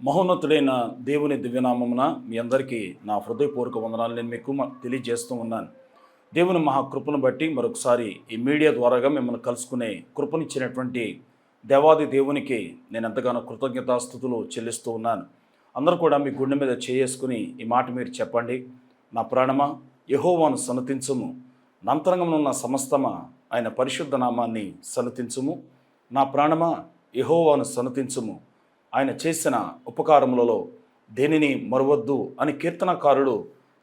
మహోన్నతుడైన దేవుని దివ్యనామమున మీ అందరికీ నా హృదయపూర్వక వందనాలు నేను మీకు తెలియజేస్తూ ఉన్నాను. దేవుని మహాకృపను బట్టి మరొకసారి ఈ మీడియా ద్వారాగా మిమ్మల్ని కలుసుకునే కృపనిచ్చినటువంటి దేవాది దేవునికి నేను ఎంతగానో కృతజ్ఞతాస్తుతులు చెల్లిస్తూ ఉన్నాను. అందరూ కూడా మీ గుండె మీద చేసుకుని ఈ మాట మీరు చెప్పండి. నా ప్రాణమా యెహోవాను సన్నతించుము, నా అంతరంగమునున్న సమస్తమా ఆయన పరిశుద్ధ నామాన్ని సన్నతించుము. నా ప్రాణమా యెహోవాను సన్నతించుము, ఆయన చేసిన ఉపకారములలో దేనిని మరువద్దు అని కీర్తనకారుడు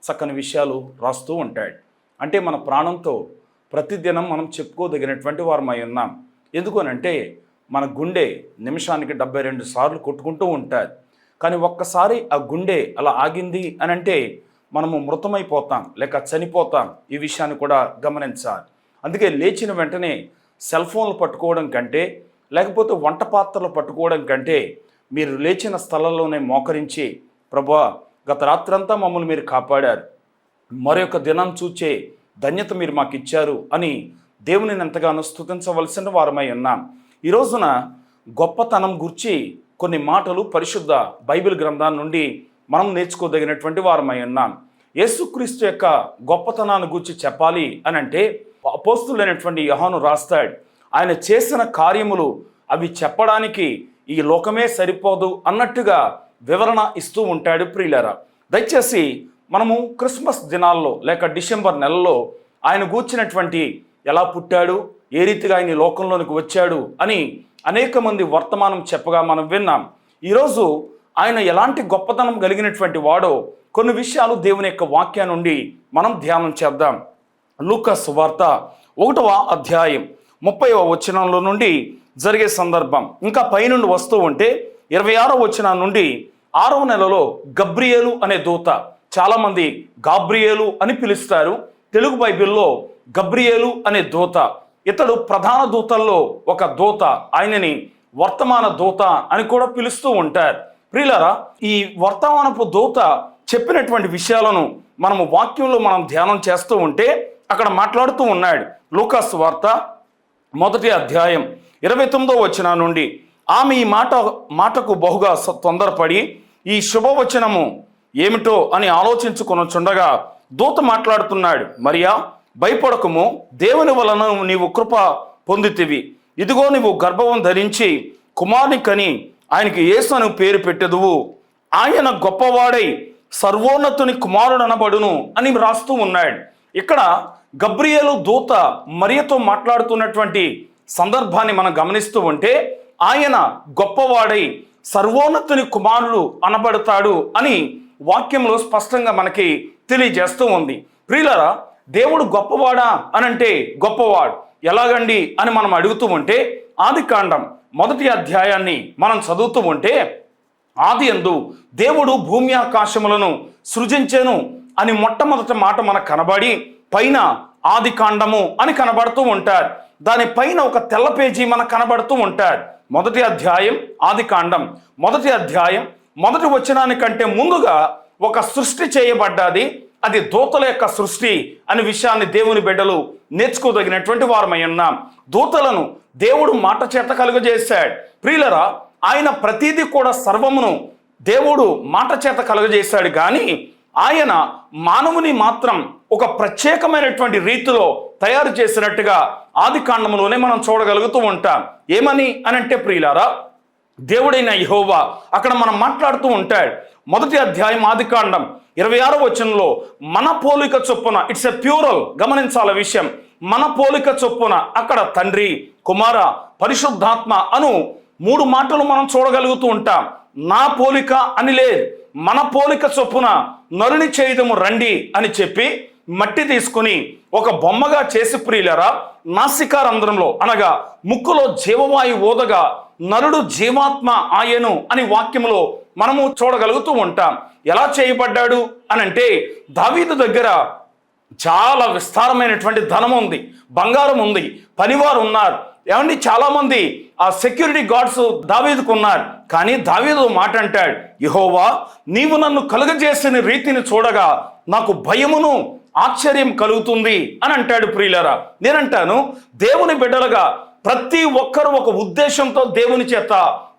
చక్కని విషయాలు రాస్తూ ఉంటాడు. అంటే మన ప్రాణంతో ప్రతిదినం మనం చెప్పుకోదగినటువంటి వారమై ఉన్నాం. ఎందుకు అనంటే మన గుండె నిమిషానికి 72 సార్లు కొట్టుకుంటూ ఉంటుంది. కానీ ఒక్కసారి ఆ గుండె అలా ఆగింది అనంటే మనము మృతమైపోతాం లేక చనిపోతాం. ఈ విషయాన్ని కూడా గమనించాలి. అందుకే లేచిన వెంటనే సెల్ ఫోన్లు పట్టుకోవడం కంటే లేకపోతే వంట పాత్రలు పట్టుకోవడం కంటే మీరు లేచిన స్థలంలోనే మోకరించి, ప్రభువా గత రాత్రంతా మమ్మల్ని మీరు కాపాడారు, మరొక దినం చూచే ధన్యత మీరు మాకు ఇచ్చారు అని దేవునిని ఎంతగానో స్తుతించవలసిన వారమై ఉన్నాం. ఈ రోజున గొప్పతనం గురించి కొన్ని మాటలు పరిశుద్ధ బైబిల్ గ్రంథాల నుండి మనం నేర్చుకోదగినటువంటి వారమై ఉన్నాం. యేసుక్రీస్తు యొక్క గొప్పతనాన్ని గురించి చెప్పాలి అని అంటే అపోస్తులైనటువంటి యోహాను రాస్తాడు. ఆయన చేసిన కార్యములు అవి చెప్పడానికి ఈ లోకమే సరిపోదు అన్నట్టుగా వివరణ ఇస్తూ ఉంటాడు. ప్రియులారా, దయచేసి మనము క్రిస్మస్ దినాల్లో లేక డిసెంబర్ నెలలో ఆయన గూర్చినటువంటి ఎలా పుట్టాడు, ఏ రీతిగా ఆయన లోకంలోనికి వచ్చాడు అని అనేక మంది వర్తమానం చెప్పగా మనం విన్నాం. ఈరోజు ఆయన ఎలాంటి గొప్పతనం కలిగినటువంటి వాడో కొన్ని విషయాలు దేవుని యొక్క వాక్యం నుండి మనం ధ్యానం చేద్దాం. లూకా సువార్త 1వ అధ్యాయం 30వ వచనంలో నుండి జరిగే సందర్భం ఇంకా పైనుండి వస్తూ ఉంటే 26వ వచనం నుండి 6వ నెలలో గబ్రియేలు అనే దూత, చాలామంది గాబ్రియేలు అని పిలుస్తారు. తెలుగు బైబిల్లో గబ్రియేలు అనే దూత, ఇతడు ప్రధాన దూతల్లో ఒక దూత, ఆయనని వర్తమాన దూత అని కూడా పిలుస్తూ ఉంటారు. ప్రియులారా, ఈ వర్తమానపు దూత చెప్పినటువంటి విషయాలను మనము వాక్యంలో మనం ధ్యానం చేస్తూ ఉంటే అక్కడ మాట్లాడుతూ ఉన్నాడు. లూకా సువార్త 1వ అధ్యాయం 29వ వచనం నుండి, ఆమె ఈ మాటకు బహుగా తొందరపడి ఈ శుభవచనము ఏమిటో అని ఆలోచించుకొనుచుండగా దూత మాట్లాడుతున్నాడు. మరియా, భయపడకము, దేవుని వలన నీవు కృప పొందితివి. ఇదిగో నీవు గర్భవం ధరించి కుమారుని కని ఆయనకి యేసు అని పేరు పెట్టెదువు. ఆయన గొప్పవాడై సర్వోన్నతుని కుమారుడు అనబడును అని రాస్తూ ఉన్నాడు. ఇక్కడ గబ్రియేలు దూత మరియతో మాట్లాడుతున్నటువంటి సందర్భాన్ని మనం గమనిస్తూ ఉంటే ఆయన గొప్పవాడై సర్వోన్నతుని కుమారుడు అనబడతాడు అని వాక్యంలో స్పష్టంగా మనకి తెలియజేస్తూ ఉంది. ప్రియులారా, దేవుడు గొప్పవాడా అనంటే గొప్పవాడు ఎలాగండి అని మనం అడుగుతూ ఉంటే ఆదికాండం 1వ అధ్యాయాన్ని మనం చదువుతూ ఉంటే ఆదియందు దేవుడు భూమి ఆకాశములను సృజించెను అని మొట్టమొదటి మాట మనకు కనబడి పైన ఆదికాండము అని కనబడుతూ ఉంటారు. దానిపైన ఒక తెల్ల పేజీ మనకు కనబడుతూ ఉంటారు. 1వ అధ్యాయం ఆదికాండం 1వ అధ్యాయం 1వ వచనానికంటే ముందుగా ఒక సృష్టి చేయబడ్డది. అది దూతల యొక్క సృష్టి అనే విషయాన్ని దేవుని బిడ్డలు నేర్చుకోదగినటువంటి వారమై ఉన్నాం. దూతలను దేవుడు మాట చేత కలుగజేశాడు. ప్రియులరా, ఆయన ప్రతీది కూడా సర్వమును దేవుడు మాట చేత కలుగజేశాడు. కానీ ఆయన మానవుని మాత్రం ఒక ప్రత్యేకమైనటువంటి రీతిలో తయారు చేసినట్టుగా ఆదికాండంలోనే మనం చూడగలుగుతూ ఉంటాం. ఏమని అనంటే ప్రియులారా, దేవుడైన యెహోవా అక్కడ మనం మాట్లాడుతూ ఉంటాడు. 1వ అధ్యాయం ఆదికాండం 26వ వచనంలో మన పోలిక చొప్పున, ఇట్స్ ఎ ప్యూరల్, గమనించాల విషయం, మన పోలిక చొప్పున అక్కడ తండ్రి, కుమార, పరిశుద్ధాత్మ అను 3 మాటలు మనం చూడగలుగుతూ ఉంటాం. నా పోలిక అని లేదు, మన పోలిక చొప్పున నరుని చేయుదము రండి అని చెప్పి మట్టి తీసుకుని ఒక బొమ్మగా చేసి ప్రియులరా నాసికారంధ్రంలో అనగా ముక్కులో జీవవాయు ఓదగా నరుడు జీవాత్మ ఆయను అని వాక్యంలో మనము చూడగలుగుతూ ఉంటాం. ఎలా చేయబడ్డాడు అనంటే దావీదు దగ్గర చాలా విస్తారమైనటువంటి ధనం ఉంది, బంగారం ఉంది, పనివారు ఉన్నారు. ఏమండి, చాలామంది ఆ సెక్యూరిటీ గార్డ్స్ దావీదుకు ఉన్నారు. కానీ దావీదు మాట అంటాడు, యెహోవా నీవు నన్ను కలుగజేసిన రీతిని చూడగా నాకు భయమును ఆశ్చర్యం కలుగుతుంది అని అంటాడు. ప్రియులారా, నేనంటాను దేవుని బిడ్డలుగా ప్రతి ఒక్కరూ ఒక ఉద్దేశంతో దేవుని చేత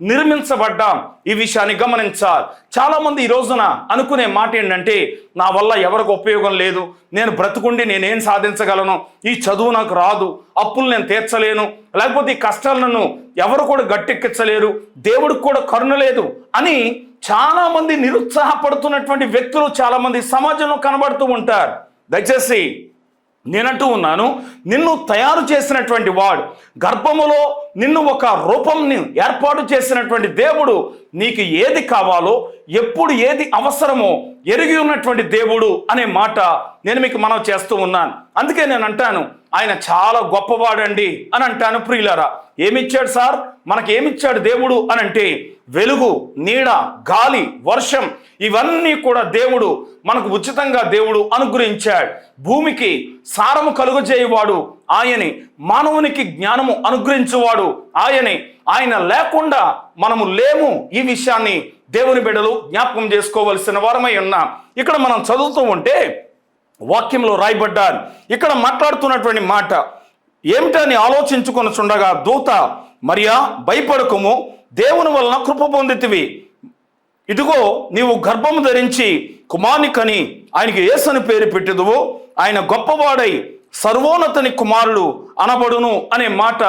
నిర్మించబడ్డాం. ఈ విషయాన్ని గమనించాలి. చాలామంది ఈ రోజున అనుకునే మాట ఏంటంటే, నా వల్ల ఎవరికి ఉపయోగం లేదు, నేను బ్రతుకుండి నేనేం సాధించగలను, ఈ చదువు నాకు రాదు, అప్పులు నేను తీర్చలేను, లేకపోతే ఈ కష్టాలను ఎవరు కూడా గట్టెక్కించలేరు, దేవుడికి కూడా కరుణ లేదు అని చాలామంది నిరుత్సాహపడుతున్నటువంటి వ్యక్తులు చాలామంది సమాజంలో కనబడుతూ ఉంటారు. దయచేసి నేనంటూ ఉన్నాను, నిన్ను తయారు చేసినటువంటి వాడు, గర్భములో నిన్ను ఒక రూపంని ఏర్పాటు చేసినటువంటి దేవుడు నీకు ఏది కావాలో, ఎప్పుడు ఏది అవసరమో ఎరిగి ఉన్నటువంటి దేవుడు అనే మాట నేను మీకు మనవి చేస్తూ ఉన్నాను. అందుకే నేను అంటాను, ఆయన చాలా గొప్పవాడండి అని అంటాను. ప్రియులారా, ఏమిచ్చాడు సార్, మనకి ఏమిచ్చాడు దేవుడు అని అంటే, వెలుగు, నీడ, గాలి, వర్షం ఇవన్నీ కూడా దేవుడు మనకు ఉచితంగా దేవుడు అనుగ్రహించాడు. భూమికి సారము కలుగజేయవాడు ఆయనే, మానవునికి జ్ఞానము అనుగ్రహించేవాడు ఆయనే. ఆయన లేకుండా మనము లేము. ఈ విషయాన్ని దేవుని బిడ్డలు జ్ఞాపకం చేసుకోవలసిన వారమై ఉన్నాం. ఇక్కడ మనం చదువుతూ ఉంటే వాక్యంలో రాయబడ్డారు. ఇక్కడ మాట్లాడుతున్నటువంటి మాట ఏమిటని ఆలోచించుకొని చుండగా దూత, మరియా భయపడకుము, దేవుని వలన కృప పొందితివి, ఇదిగో నీవు గర్భము ధరించి కుమారుని కని ఆయనకి యేసు అని పేరు పెట్టెదువు, ఆయన గొప్పవాడై సర్వోన్నతుని కుమారుడు అనబడును అనే మాట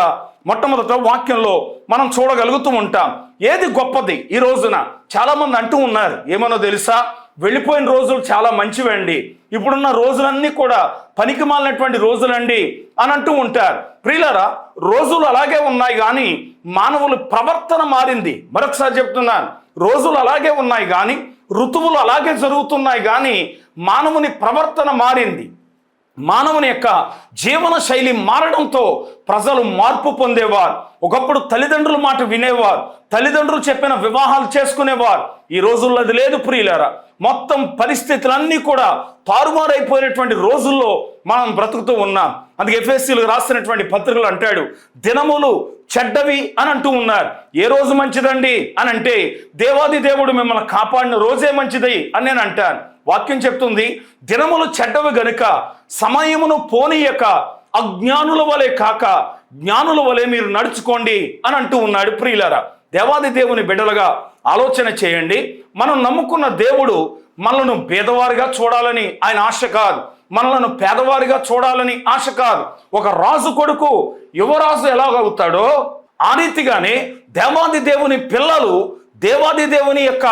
మొట్టమొదట వాక్యంలో మనం చూడగలుగుతూ ఉంటాం. ఏది గొప్పది? ఈ రోజున చాలామంది అంటూ ఉన్నారు, ఏమనో తెలుసా, వెళ్ళిపోయిన రోజులు చాలా మంచివండి, ఇప్పుడున్న రోజులన్నీ కూడా పనికి మాలినటువంటి రోజులండి అని అంటూ ఉంటారు. ప్రియులారా, రోజులు అలాగే ఉన్నాయి కానీ మానవుల ప్రవర్తన మారింది. మరొకసారి చెప్తున్నాను, రోజులు అలాగే ఉన్నాయి కానీ, ఋతువులు అలాగే జరుగుతున్నాయి కానీ మానవుని ప్రవర్తన మారింది. మానవుని యొక్క జీవన శైలి మారడంతో ప్రజలు మార్పు పొందేవారు. ఒకప్పుడు తల్లిదండ్రుల మాట వినేవారు, తల్లిదండ్రులు చెప్పిన వివాహాలు చేసుకునేవారు. ఈ రోజుల్లో అది లేదు ప్రియులారా. మొత్తం పరిస్థితులన్నీ కూడా తారుమారైపోయినటువంటి రోజుల్లో మనం బ్రతుకుతూ ఉన్నాం. అందుకే ఎఫెసీయులకు రాసినటువంటి పత్రికలు అంటాడు, దినములు చెడ్డవి అని అంటూ ఉన్నారు. ఏ రోజు మంచిదండి అని అంటే, దేవాది దేవుడు మిమ్మల్ని కాపాడిన రోజే మంచిది అని నేను అంటాను. వాక్యం చెప్తుంది, దినములు చెడ్డవి గనుక సమయమును పోనీయక అజ్ఞానుల వలె కాక జ్ఞానుల వలె మీరు నడుచుకోండి అని అంటూ ఉన్నాడు. ప్రియులారా, దేవాది దేవుని బిడ్డలుగా ఆలోచన చేయండి. మనం నమ్ముకున్న దేవుడు మనలను పేదవారిగా చూడాలని ఆయన ఆశ కాదు, మనలను పేదవారిగా చూడాలని ఆశ కాదు. ఒక రాజు కొడుకు యువరాజు ఎలాగవుతాడో ఆ రీతిగానే దేవాది దేవుని పిల్లలు దేవాది దేవుని యొక్క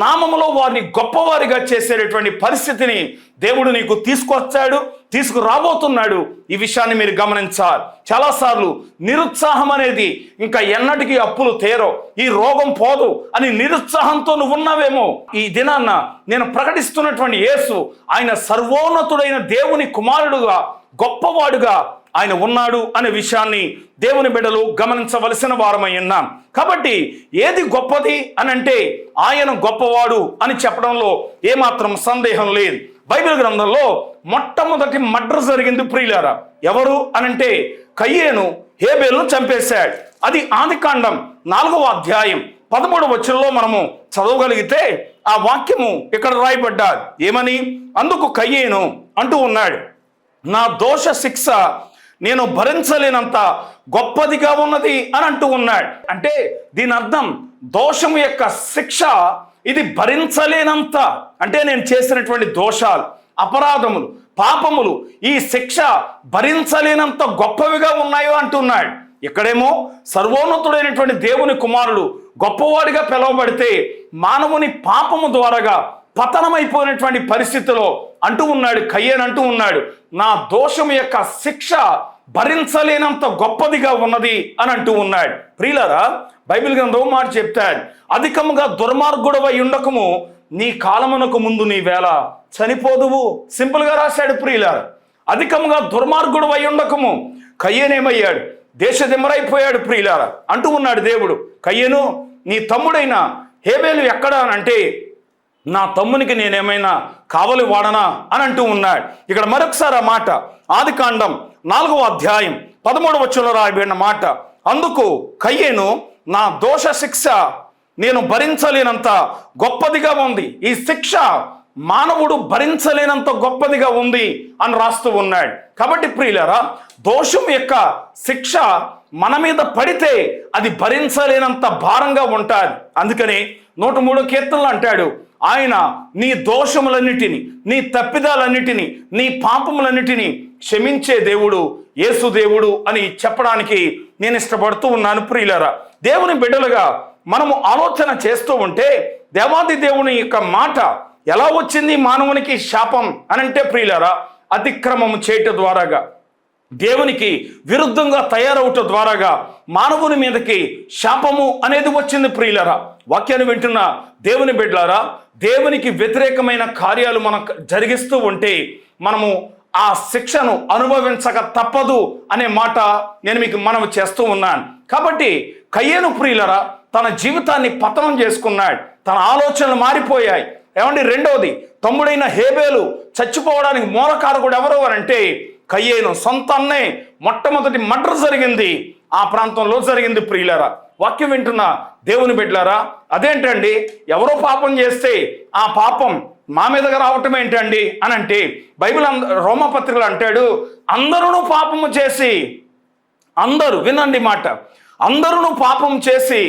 నామములో వారిని గొప్పవారిగా చేసేటటువంటి పరిస్థితిని దేవుడు నీకు తీసుకొచ్చాడు, తీసుకురాబోతున్నాడు. ఈ విషయాన్ని మీరు గమనించాలి. చాలాసార్లు నిరుత్సాహం అనేది ఇంకా ఎన్నటికీ అప్పులు తీరో, ఈ రోగం పోదు అని నిరుత్సాహంతో నువ్వు ఉన్నావేమో. ఈ దినాన్న నేను ప్రకటిస్తున్నటువంటి యేసు ఆయన సర్వోన్నతుడైన దేవుని కుమారుడుగా, గొప్పవాడుగా ఆయన ఉన్నాడు అనే విషయాన్ని దేవుని బిడ్డలు గమనించవలసిన వారమై ఉన్నాం. కాబట్టి ఏది గొప్పది అని అంటే ఆయన గొప్పవాడు అని చెప్పడంలో ఏమాత్రం సందేహం లేదు. బైబిల్ గ్రంథంలో మొట్టమొదటి మర్డర్ జరిగింది ప్రియులారా. ఎవరు అనంటే కయ్యేను హేబేలును చంపేశాడు. అది ఆదికాండం 4వ అధ్యాయం 13వ వచనంలో మనము చదవగలిగితే ఆ వాక్యము ఇక్కడ రాయబడ్డాడు. ఏమని? అందుకు కయ్యేను అంటూ ఉన్నాడు, నా దోష శిక్ష నేను భరించలేనంత గొప్పదిగా ఉన్నది అని అంటూ ఉన్నాడు. అంటే దీని అర్థం దోషం యొక్క శిక్ష ఇది భరించలేనంత, అంటే నేను చేసినటువంటి దోషాలు, అపరాధములు, పాపములు ఈ శిక్ష భరించలేనంత గొప్పవిగా ఉన్నాయో అంటున్నాడు. ఇక్కడేమో సర్వోన్నతుడైనటువంటి దేవుని కుమారుడు గొప్పవాడిగా పిలువబడితే మానవుని పాపము ద్వారాగా పతనమైపోయినటువంటి పరిస్థితిలో అంటూ ఉన్నాడు, కయ్యేను అంటూ ఉన్నాడు, నా దోషం యొక్క శిక్ష భరించలేనంత గొప్పదిగా ఉన్నది అని అంటూ ఉన్నాడు. ప్రియులారా, బైబిల్ గ్రంథం మాట చెప్తాడు, అధికముగా దుర్మార్గుడవై ఉండకము, నీ కాలమునకు ముందు నీ వేళ చనిపోదువు. సింపుల్గా రాశాడు ప్రియులారా. అధికముగా దుర్మార్గుడవై ఉండకము. కయ్యేనేమయ్యాడు? దేశదిమ్మరైపోయాడు ప్రియులారా. అంటూ ఉన్నాడు దేవుడు, కయ్యేను నీ తమ్ముడైన హేబేలు ఎక్కడా అని అంటే, నా తమ్మునికి నేనేమైనా కావలి వాడనా అని అంటూ ఉన్నాడు. ఇక్కడ మరొకసారి ఆ మాట ఆదికాండం 4వ అధ్యాయం 13వ వచనంలో రాయబడిన మాట, అందుకు కయ్యేను నా దోష శిక్ష నేను భరించలేనంత గొప్పదిగా ఉంది. ఈ శిక్ష మానవుడు భరించలేనంత గొప్పదిగా ఉంది అని రాస్తూ ఉన్నాడు. కాబట్టి ప్రియులారా, దోషం యొక్క శిక్ష మన మీద పడితే అది భరించలేనంత భారంగా ఉంటుంది. అందుకని 103 కీర్తనలు అంటాడు, ఆయన నీ దోషములన్నిటినీ, నీ తప్పిదాలన్నిటినీ, నీ పాపములన్నిటినీ క్షమించే దేవుడు యేసు దేవుడు అని చెప్పడానికి నేను ఇష్టపడుతూ ఉన్నాను. ప్రియులారా, దేవుని బిడ్డలుగా మనము ఆలోచన చేస్తూ ఉంటే దేవాది దేవుని యొక్క మాట ఎలా వచ్చింది మానవునికి శాపం అనంటే ప్రియులారా, అతిక్రమము చేయటం ద్వారాగా, దేవునికి విరుద్ధంగా తయారవటం ద్వారాగా మానవుని మీదకి శాపము అనేది వచ్చింది. ప్రియులారా, వాక్యాన్ని వింటున్న దేవుని బిడ్డలారా, దేవునికి వ్యతిరేకమైన కార్యాలు మనం జరిగిస్తూ ఉంటే మనము ఆ శిక్షను అనుభవించక తప్పదు అనే మాట నేను మీకు మనవి చేస్తూ ఉన్నాను. కాబట్టి కయ్యేను ప్రియులరా తన జీవితాన్ని పతనం చేసుకున్నాడు, తన ఆలోచనలు మారిపోయాయి. ఏమండి, రెండవది, తమ్ముడైన హేబేలు చచ్చిపోవడానికి మూలకారకుడు ఎవరు అంటే కయ్యేను. సొంత అన్నే మొట్టమొదటి మర్డర్ జరిగింది ఆ ప్రాంతంలో జరిగింది. ప్రియులరా, వాక్యం వింటున్న దేవుని బిడ్డలారా, అదేంటండి, ఎవరో పాపం చేస్తే ఆ పాపం మా మీదగా రావటం ఏంటండి అని అంటే బైబిల్ రోమపత్రికలు అంటాడు, అందరూ పాపము చేసి, అందరూ వినండి మాట, అందరూ పాపం చేసి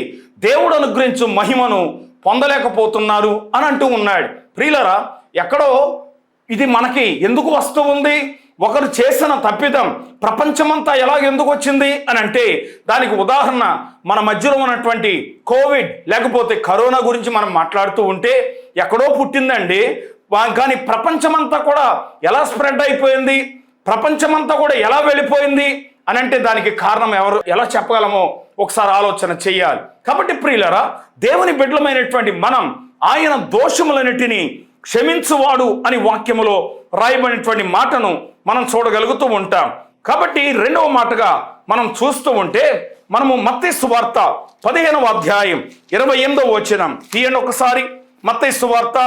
దేవుడు అనుగ్రహించు మహిమను పొందలేకపోతున్నారు అని అంటూ ఉన్నాడు. ప్రియులరా, ఎక్కడో ఇది మనకి ఎందుకు వస్తూ ఉంది? ఒకరు చేసిన తప్పిదం ప్రపంచమంతా ఎందుకు వచ్చింది అని అంటే దానికి ఉదాహరణ మన మధ్యలో ఉన్నటువంటి కోవిడ్ లేకపోతే కరోనా గురించి మనం మాట్లాడుతూ ఉంటే ఎక్కడో పుట్టిందండి, కానీ ప్రపంచమంతా కూడా ఎలా స్ప్రెడ్ అయిపోయింది, ప్రపంచమంతా కూడా ఎలా వెళ్ళిపోయింది అని అంటే దానికి కారణం ఎవరు, ఎలా చెప్పగలమో ఒకసారి ఆలోచన చెయ్యాలి. కాబట్టి ప్రియులరా, దేవుని బిడ్డలమైనటువంటి మనం ఆయన దోషములన్నిటినీ క్షమించువాడు అని వాక్యములో రాయబడినటువంటి మాటను మనం చూడగలుగుతూ ఉంటాం. కాబట్టి రెండవ మాటగా మనం చూస్తూ ఉంటే మనము మత్తయి సువార్త 15వ అధ్యాయం 28వ వచనం తీయండి ఒకసారి. మత్తయి సువార్త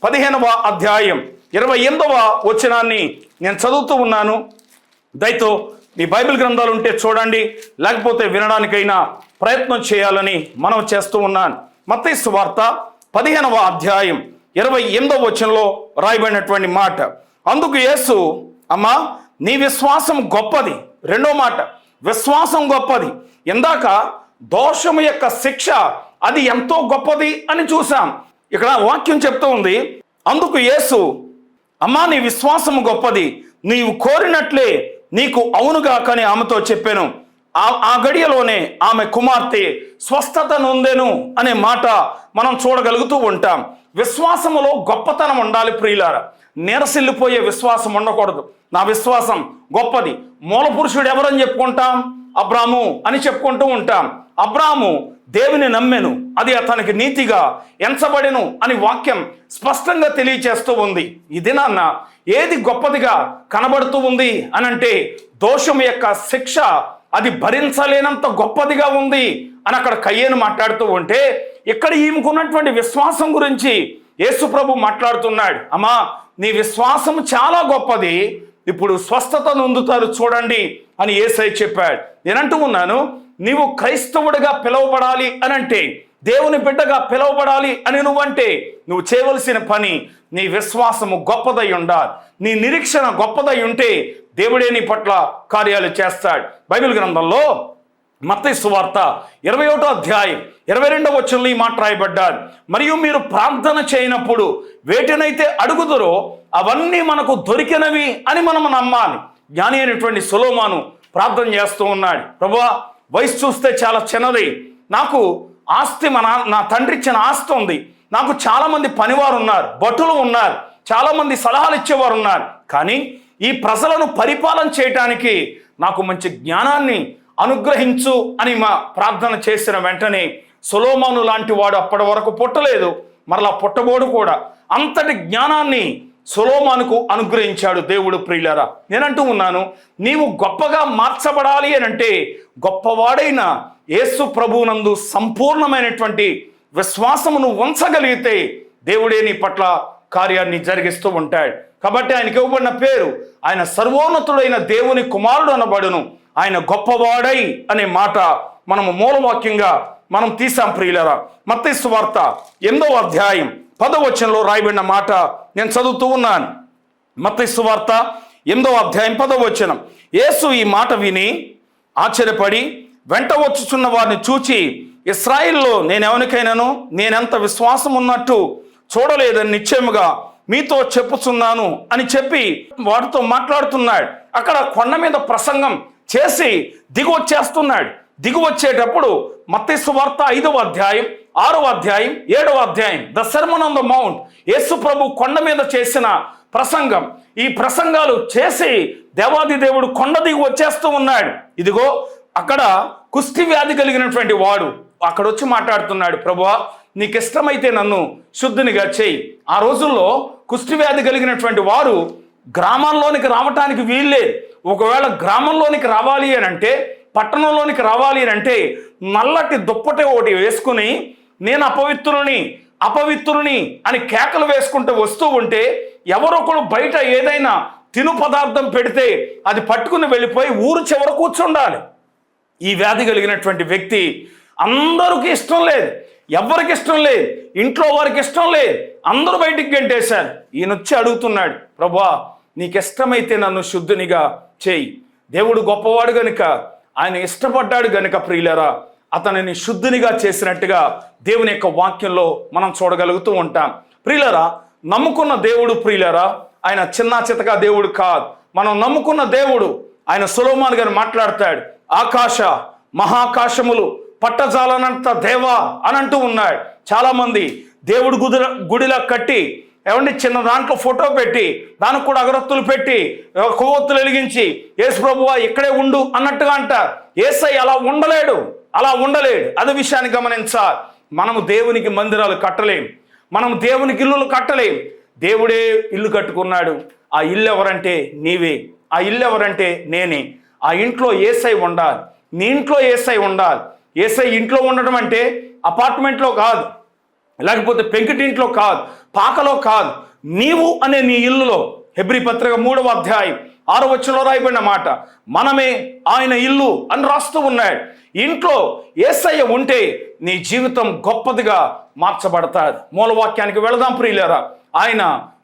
15వ అధ్యాయం 28వ వచనాన్ని నేను చదువుతూ ఉన్నాను. దయతో మీ బైబిల్ గ్రంథాలు ఉంటే చూడండి, లేకపోతే వినడానికైనా ప్రయత్నం చేయాలని మనం చేస్తూ ఉన్నాను. మత్తయి సువార్త 15వ అధ్యాయం 28వ వచనంలో రాయబడినటువంటి మాట, అందుకు యేసు, అమ్మా నీ విశ్వాసం గొప్పది. రెండో మాట, విశ్వాసం గొప్పది. ఇందాక దోషము యొక్క శిక్ష అది ఎంతో గొప్పది అని చూసాం. ఇక్కడ వాక్యం చెప్తూ ఉంది, అందుకు యేసు, అమ్మా నీ విశ్వాసం గొప్పది, నీవు కోరినట్లే నీకు అవునుగా కానీ ఆమెతో చెప్పాను. ఆ గడియలోనే ఆమె కుమార్తె స్వస్థత నొందెను అనే మాట మనం చూడగలుగుతూ ఉంటాం. విశ్వాసములో గొప్పతనం ఉండాలి ప్రియులారా, నీరసిల్లిపోయే విశ్వాసం ఉండకూడదు. నా విశ్వాసం గొప్పది. మూల పురుషుడు ఎవరని చెప్పుకుంటాం? అబ్రాము అని చెప్పుకుంటూ ఉంటాం. అబ్రాము దేవుని నమ్మెను, అది అతనికి నీతిగా ఎంచబడెను అని వాక్యం స్పష్టంగా తెలియచేస్తూ ఉంది. ఈ దినాన్న ఏది గొప్పదిగా కనబడుతూ ఉంది అనంటే దోషం యొక్క శిక్ష అది భరించలేనంత గొప్పదిగా ఉంది అని అక్కడ కయ్యేను మాట్లాడుతూ ఉంటే, ఇక్కడ ఈమెకున్నటువంటి విశ్వాసం గురించి యేసు ప్రభు మాట్లాడుతున్నాడు. అమ్మా నీ విశ్వాసం చాలా గొప్పది, ఇప్పుడు స్వస్థత నొందుతారు చూడండి అని యేసయ్య చెప్పాడు. నేనంటూ ఉన్నాను, నీవు క్రైస్తవుడిగా పిలువబడాలి అనంటే, దేవుని బిడ్డగా పిలువబడాలి అని నువ్వంటే నువ్వు చేయవలసిన పని నీ విశ్వాసము గొప్పదై ఉండాలి. నీ నిరీక్షణ గొప్పదై ఉంటే దేవుడే నీ పట్ల కార్యాలు చేస్తాడు. బైబిల్ గ్రంథంలో మత్తయి సువార్త 21వ అధ్యాయం 22వ వచనంలో ఈ మాట రాయబడ్డాడు, మరియు మీరు ప్రార్థన చేయనప్పుడు వేటినైతే అడుగుదురో అవన్నీ మనకు దొరికినవి అని మనం నమ్మాలి. జ్ఞాని అయినటువంటి సొలొమోను ప్రార్థన చేస్తూ ఉన్నాడు, ప్రభువా వయసు చూస్తే చాలా చిన్నది, నాకు ఆస్తి నా తండ్రి ఇచ్చిన ఆస్తి ఉంది, నాకు చాలామంది పనివారు ఉన్నారు, భటులు ఉన్నారు, చాలామంది సలహాలు ఇచ్చేవారు ఉన్నారు, కానీ ఈ ప్రజలను పరిపాలన చేయటానికి నాకు మంచి జ్ఞానాన్ని అనుగ్రహించు అని మా ప్రార్థన చేసిన వెంటనే సొలొమోను లాంటి వాడు అప్పటి వరకు పుట్టలేదు, మరలా పుట్టబోడు కూడా. అంతటి జ్ఞానాన్ని సొలొమోనుకు అనుగ్రహించాడు దేవుడు. ప్రియులారా, నేనంటూ ఉన్నాను, నీవు గొప్పగా మార్చబడాలి అని అంటే గొప్పవాడైన యేసు ప్రభువునందు సంపూర్ణమైనటువంటి విశ్వాసమును ఉంచగలిగితే దేవుడే నీ పట్ల కార్యాన్ని జరిగిస్తూ ఉంటాడు. కాబట్టి ఆయనకి ఇవ్వబడిన పేరు, ఆయన సర్వోన్నతుడైన దేవుని కుమారుడు అనబడును, ఆయన గొప్పవాడై అనే మాట మనము మూలవాక్యంగా మనం తీసాం. ప్రియులరా, మత్తయి సువార్త 8వ అధ్యాయం 10వ వచనంలో రాయబడిన మాట నేను చదువుతూ ఉన్నాను. మత్తయి సువార్త 8వ అధ్యాయం 10వ వచనం, యేసు ఈ మాట విని ఆశ్చర్యపడి వెంట వచ్చుచున్న వారిని చూచి, ఇశ్రాయేలులో నేనెవనికైనాను నేనెంత విశ్వాసం ఉన్నట్టు చూడలేదని నిశ్చయముగా మీతో చెప్పుచున్నాను అని చెప్పి వారితో మాట్లాడుతున్నాడు. అక్కడ కొండ మీద ప్రసంగం చేసి దిగువచ్చేస్తున్నాడు. దిగువచ్చేటప్పుడు మత్తయి సువార్త 5వ అధ్యాయం 6వ అధ్యాయం 7వ అధ్యాయం the sermon on the mount, యేసు ప్రభు కొండ మీద చేసిన ప్రసంగం. ఈ ప్రసంగాలు చేసి దేవాది దేవుడు కొండ దిగి వచ్చేస్తూ ఉన్నాడు. ఇదిగో అక్కడ కుష్టి వ్యాధి కలిగినటువంటి వాడు అక్కడ వచ్చి మాట్లాడుతున్నాడు, ప్రభువా నీకు ఇష్టమైతే నన్ను శుద్ధినిగా చేయి. ఆ రోజుల్లో కుష్టి వ్యాధి కలిగినటువంటి వారు గ్రామాల్లోనికి రావటానికి వీల్లేదు. ఒకవేళ గ్రామంలోనికి రావాలి అని అంటే, పట్టణంలోనికి రావాలి అని అంటే నల్లటి దుప్పటి ఒకటి వేసుకుని నేను అపవిత్రుని అని కేకలు వేసుకుంటూ వస్తూ ఉంటే ఎవరొకరు బయట ఏదైనా తిను పదార్థం పెడితే అది పట్టుకుని వెళ్ళిపోయి ఊరు చివర కూర్చుండాలి. ఈ వ్యాధి కలిగినటువంటి వ్యక్తి అందరికీ ఇష్టం లేదు, ఎవరికి ఇష్టం లేదు, ఇంట్లో వారికి ఇష్టం లేదు, అందరూ బయటికి గెంటేశారు. ఈయన వచ్చి అడుగుతున్నాడు, ప్రభువా నీకు ఇష్టమైతే నన్ను శుద్ధినిగా చేయి. దేవుడు గొప్పవాడు గనుక, ఆయన ఇష్టపడ్డాడు గనుక ప్రియులరా అతనిని శుద్ధినిగా చేసినట్టుగా దేవుని యొక్క వాక్యంలో మనం చూడగలుగుతూ ఉంటాం. ప్రియులరా నమ్ముకున్న దేవుడు ప్రియులరా ఆయన చిన్న చితక దేవుడు కాదు. మనం నమ్ముకున్న దేవుడు ఆయన సొలొమోను గారు మాట్లాడతాడు, ఆకాశ మహాకాశములు పట్టజాలనంత దేవా అని అంటూ ఉన్నాడు. చాలామంది దేవుడు గుడిలా కట్టి ఏమండి చిన్న దాంట్లో ఫోటో పెట్టి దానికి కూడా అగరత్తులు పెట్టి కొవ్వొత్తులు వెలిగించి యేసు ప్రభువా ఇక్కడే ఉండు అన్నట్టుగా అంటారు. యేసయ్య అలా ఉండలేడు. అదే విషయాన్ని గమనించాలి. మనము దేవునికి మందిరాలు కట్టలేం, మనం దేవునికి ఇల్లులు కట్టలేం. దేవుడే ఇల్లు కట్టుకున్నాడు. ఆ ఇల్లు ఎవరంటే నీవే, ఆ ఇల్లు ఎవరంటే నేనే. ఆ ఇంట్లో యేసయ్య ఉండాలి, నీ ఇంట్లో యేసయ్య ఉండాలి. యేసయ్య ఇంట్లో ఉండడం అంటే అపార్ట్మెంట్లో కాదు, లేకపోతే పెంకిటింట్లో కాదు, పాకలో కాదు, నీవు అనే నీ ఇల్లులో. హెబ్రీ పత్రిక 3వ అధ్యాయం 6వ వచనంలో రాయబడిన మాట, మనమే ఆయన ఇల్లు అని రాస్తూ ఉన్నాడు. ఇంట్లో యేసయ్య ఉంటే నీ జీవితం గొప్పదిగా మార్చబడతాది. మూలవాక్యానికి వెళదాం ప్రియులారా. ఆయన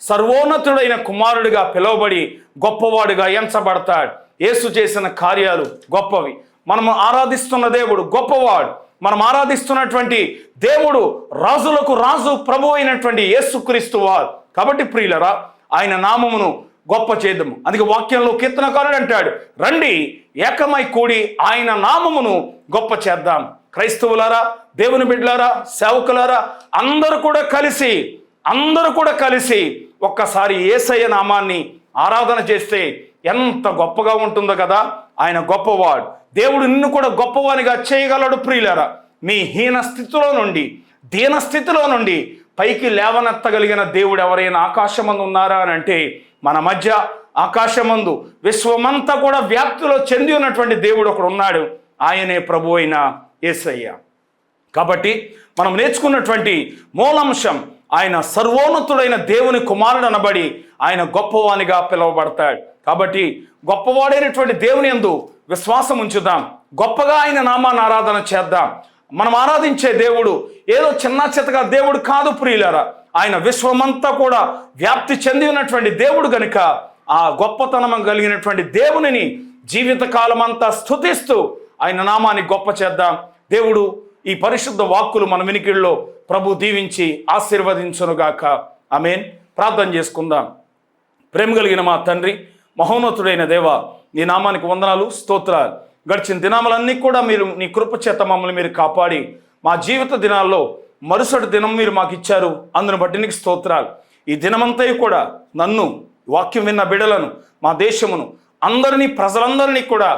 సర్వోన్నతుడైన కుమారుడిగా పిలువబడి గొప్పవాడుగా ఎంచబడతాడు. యేసు చేసిన కార్యాలు గొప్పవి. మనము ఆరాధిస్తున్న దేవుడు గొప్పవాడు. మనం ఆరాధిస్తున్నటువంటి దేవుడు రాజులకు రాజు ప్రభు అయినటువంటి యేసుక్రీస్తు వారు. కాబట్టి ప్రియులరా ఆయన నామమును గొప్ప చేద్దాము. అందుకే వాక్యంలో కీర్తనకారుడు అంటాడు, రండి ఏకమై కూడి ఆయన నామమును గొప్ప చేద్దాం. క్రైస్తవులారా, దేవుని బిడ్డలారా, సేవకులారా అందరూ కూడా కలిసి ఒక్కసారి యేసయ్య నామాన్ని ఆరాధన చేస్తే ఎంత గొప్పగా ఉంటుందో కదా. ఆయన గొప్పవాడు. దేవుడు నిన్ను కూడా గొప్పవానిగా చేయగలడు. ప్రియులారా మీ హీన స్థితిలో నుండి, దీన స్థితిలో నుండి పైకి లేవనెత్తగలిగిన దేవుడు ఎవరైనా ఆకాశమందు ఉన్నారా అని అంటే మన మధ్య ఆకాశమందు విశ్వమంతా కూడా వ్యాప్తిలో చెంది ఉన్నటువంటి దేవుడు ఒకడు ఉన్నాడు. ఆయనే ప్రభు అయిన యేసయ్య. కాబట్టి మనం నేర్చుకున్నటువంటి మూలాంశం, ఆయన సర్వోన్నతుడైన దేవుని కుమారుడు అనబడి ఆయన గొప్పవానిగా పిలువబడతాడు. కాబట్టి గొప్పవాడైనటువంటి దేవుని యందు విశ్వాసం ఉంచుదాం. గొప్పగా ఆయన నామాన్ని ఆరాధన చేద్దాం. మనం ఆరాధించే దేవుడు ఏదో చిన్న చితగా దేవుడు కాదు ప్రియులారా. ఆయన విశ్వమంతా కూడా వ్యాప్తి చెంది ఉన్నటువంటి దేవుడు గనుక ఆ గొప్పతనం కలిగినటువంటి దేవునిని జీవితకాలం అంతా స్తుతిస్తూ ఆయన నామాన్ని గొప్ప చేద్దాం. దేవుడు ఈ పరిశుద్ధ వాక్కులు మన వినికిడిలో ప్రభు దీవించి ఆశీర్వదించునుగాక. ఆమేన్. ప్రార్థన చేసుకుందాం. ప్రేమ కలిగిన మా తండ్రి, మహోన్నతుడైన దేవ, నీ నామానికి వందనాలు, స్తోత్రాలు. గడిచిన దినాలన్నీ కూడా మీరు నీ కృప చేత మమ్మల్ని మీరు కాపాడి మా జీవిత దినాల్లో మరుసటి దినం మీరు మాకు ఇచ్చారు. అందును బట్టి నీకు స్తోత్రాలు. ఈ దినమంతా కూడా నన్ను, వాక్యం విన్న బిడలను, మా దేశమును, ప్రజలందరినీ కూడా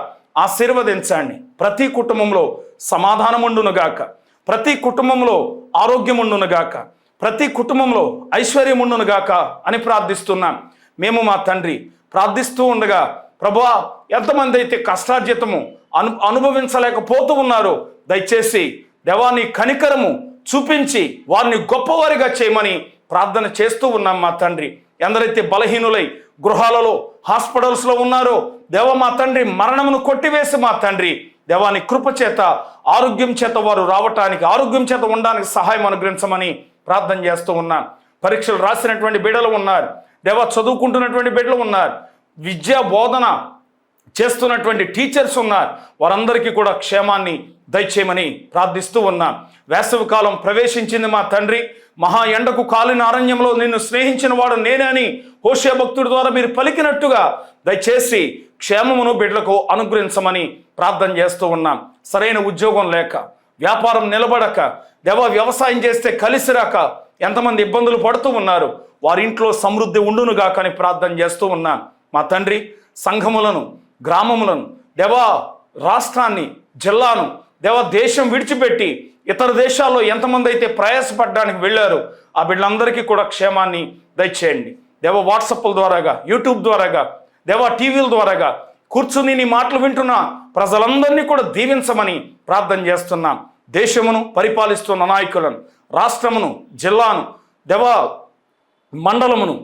ఆశీర్వదించండి. ప్రతి కుటుంబంలో సమాధానం ఉండునుగాక, ప్రతి కుటుంబంలో ఆరోగ్యం ఉండునుగాక, ప్రతి కుటుంబంలో ఐశ్వర్యం ఉండునుగాక అని ప్రార్థిస్తున్నాం. మేము మా తండ్రి ప్రార్థిస్తూ ఉండగా ప్రభువా, ఎంతమంది అయితే కష్టార్జితము అనుభవించలేకపోతూ ఉన్నారో దయచేసి దేవా నీ కనికరము చూపించి వారిని గొప్పవారిగా చేయమని ప్రార్థన చేస్తూ ఉన్నాం మా తండ్రి. ఎందరైతే బలహీనులై గృహాలలో, హాస్పిటల్స్లో ఉన్నారో దేవ మా తండ్రి, మరణమును కొట్టివేసి మా తండ్రి దేవాని కృప చేత, ఆరోగ్యం చేత వారు రావటానికి, ఆరోగ్యం చేత ఉండడానికి సహాయం అనుగ్రహించమని ప్రార్థన చేస్తూ ఉన్నాం. పరీక్షలు రాసినటువంటి బిడ్డలు ఉన్నారు దేవా, చదువుకుంటున్నటువంటి బిడ్డలు ఉన్నారు, విద్యా బోధన చేస్తున్నటువంటి టీచర్స్ ఉన్నారు, వారందరికీ కూడా క్షేమాన్ని దయచేయమని ప్రార్థిస్తూ ఉన్నాం. వేసవి కాలం ప్రవేశించింది మా తండ్రి. మహా ఎండకు కాలిన అరణ్యంలో నిన్ను స్నేహించిన వాడు నేనే అని హోషేయ భక్తుడి ద్వారా మీరు పలికినట్టుగా దయచేసి క్షేమమును బిడ్డలకు అనుగ్రహించమని ప్రార్థన చేస్తూ ఉన్నాం. సరైన ఉద్యోగం లేక, వ్యాపారం నిలబడక, వ్యవసాయం చేస్తే కలిసి రాక ఎంతమంది ఇబ్బందులు పడుతూ ఉన్నారు. వారింట్లో సమృద్ధి ఉండునుగా కానీ ప్రార్థన చేస్తూ ఉన్నాం. మా తండ్రి, సంఘములను, గ్రామములను, రాష్ట్రాన్ని, జిల్లాను, దేశం విడిచిపెట్టి ఇతర దేశాల్లో ఎంతమంది అయితే ప్రయాసపడడానికి వెళ్ళారు, ఆ బిడ్డలందరికీ కూడా క్షేమాన్ని దయచేయండి. వాట్సాప్ల ద్వారాగా, యూట్యూబ్ ద్వారాగా, టీవీల ద్వారాగా కూర్చుని నీ మాటలు వింటున్న ప్రజలందరినీ కూడా దీవించమని ప్రార్థన చేస్తున్నాం. దేశమును పరిపాలిస్తున్న నాయకులను, రాష్ట్రమును, జిల్లాను, మండలమును,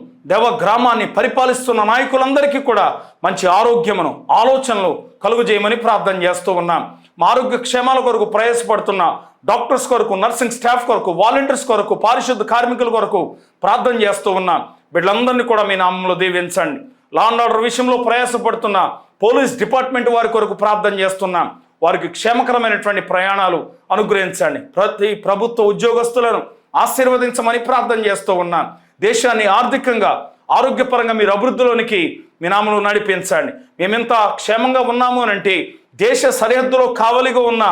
గ్రామాన్ని పరిపాలిస్తున్న నాయకులందరికీ కూడా మంచి ఆరోగ్యమును, ఆలోచనలు కలుగజేయమని ప్రార్థన చేస్తూ ఉన్నాం. మా ఆరోగ్య క్షేమాల కొరకు ప్రయాసపడుతున్న డాక్టర్స్ కొరకు, నర్సింగ్ స్టాఫ్ కొరకు, వాలంటీర్స్ కొరకు, పారిశుద్ధ కార్మికుల కొరకు ప్రార్థన చేస్తూ ఉన్నాం. వీళ్ళందరినీ కూడా మీ నామంలో దీవించండి. లా అండ్ ఆర్డర్ విషయంలో ప్రయాసపడుతున్న పోలీస్ డిపార్ట్మెంట్ వారి కొరకు ప్రార్థన చేస్తున్నాం. వారికి క్షేమకరమైనటువంటి ప్రయాణాలు అనుగ్రహించండి. ప్రతి ప్రభుత్వ ఉద్యోగస్తులను ఆశీర్వదించమని ప్రార్థన చేస్తూ ఉన్నాం. దేశాన్ని ఆర్థికంగా, ఆరోగ్యపరంగా మీరు అభివృద్ధిలోనికి మీ నామములో నడిపించండి. మేమెంత క్షేమంగా ఉన్నాము అని అంటే దేశ సరిహద్దులో కావలిగా ఉన్న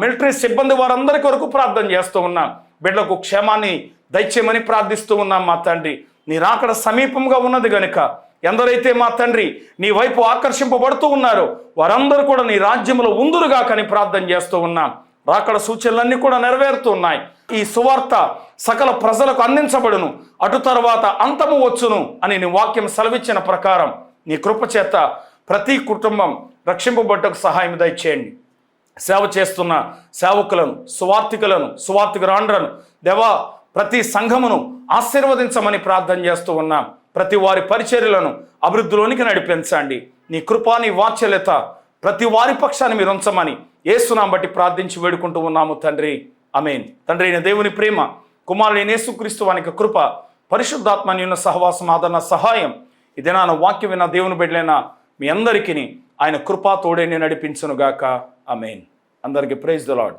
మిలిటరీ సిబ్బంది వారందరి కొరకు ప్రార్థన చేస్తూ ఉన్నాం. బిడ్డలకు క్షేమాన్ని దయచేయమని ప్రార్థిస్తూ ఉన్నాం. మా తండ్రి, నీ రాకడ సమీపంగా ఉన్నది గనుక ఎందరైతే మా తండ్రి నీ వైపు ఆకర్షింపబడుతూ ఉన్నారో వారందరూ కూడా నీ రాజ్యంలో ఉందురుగా కానీ ప్రార్థన చేస్తూ ఉన్నాం. రాకడ సూచనలన్నీ కూడా నెరవేరుతూ ఉన్నాయి. ఈ సువార్త సకల ప్రజలకు అందించబడును, అటు తర్వాత అంతము వచ్చును అని నీ వాక్యం సెలవిచ్చిన ప్రకారం నీ కృపచేత ప్రతి కుటుంబం రక్షింపబడ్డకు సహాయం దయచేయండి. సేవ చేస్తున్న సేవకులను, సువార్థికులను, సువార్థికురాండ్రను ప్రతి సంఘమును ఆశీర్వదించమని ప్రార్థన చేస్తూ ఉన్నాం. ప్రతి వారి పరిచర్యలను అభివృద్ధిలోనికి నడిపించండి. నీ కృపా, నీ వాత్సల్యత ప్రతి వారి పక్షాన్ని మీరు ఉంచమని యేసునామమును బట్టి ప్రార్థించి వేడుకుంటూ ఉన్నాము తండ్రి. ఆమేన్. తండ్రి అయిన దేవుని ప్రేమ, కుమారుడైన యేసుక్రీస్తు వాని కృప, పరిశుద్ధాత్మ నీ ఉన్న సహవాసం, ఆదరణ, సహాయం ఈ దినాన వాక్యం విన్న దేవుని బిడ్డలైన మీ అందరికీ ఆయన కృపా తోడేని నడిపించునుగాక. ఆమేన్. అందరికీ ప్రైజ్ ది లార్డ్.